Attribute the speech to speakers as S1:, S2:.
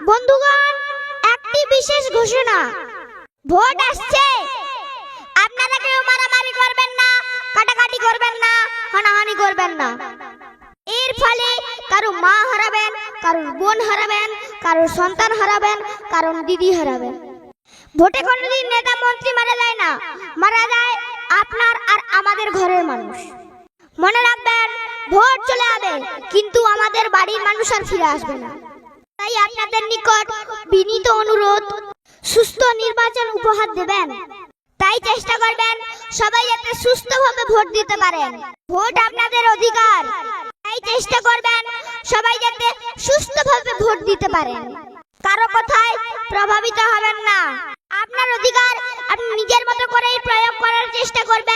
S1: বন্ধুগণ, একটি বিশেষ ঘোষণা। ভোট আসছে, আপনারা কেউ মারামারি করবেন না, কাটাকাটি করবেন না, হানাহানি করবেন না। এর ফলে কারো মা হারাবেন, কারোর বোন হারাবেন, কারোর সন্তান হারাবেন, কারোর দিদি হারাবেন। ভোটে কোনোদিন নেতা মন্ত্রী মারা যায় না, মারা যায় আপনার আর আমাদের ঘরের মানুষ। মনে রাখবেন, ভোট চলে যাবে কিন্তু আমাদের বাড়ির মানুষ আর ফিরে আসবে না। তাই আপনাদের নিকট বিনীত অনুরোধ, সুস্থ নির্বাচন উপহার দেবেন। তাই চেষ্টা করবেন সবাই যাতে সুস্থভাবে ভোট দিতে পারেন। ভোট আপনাদের অধিকার, তাই চেষ্টা করবেন সবাই যাতে সুস্থভাবে ভোট দিতে পারেন। কারো কথায় প্রভাবিত হবেন না। আপনার অধিকার আপনি নিজের মতো করেই প্রয়োগ করার চেষ্টা করবেন।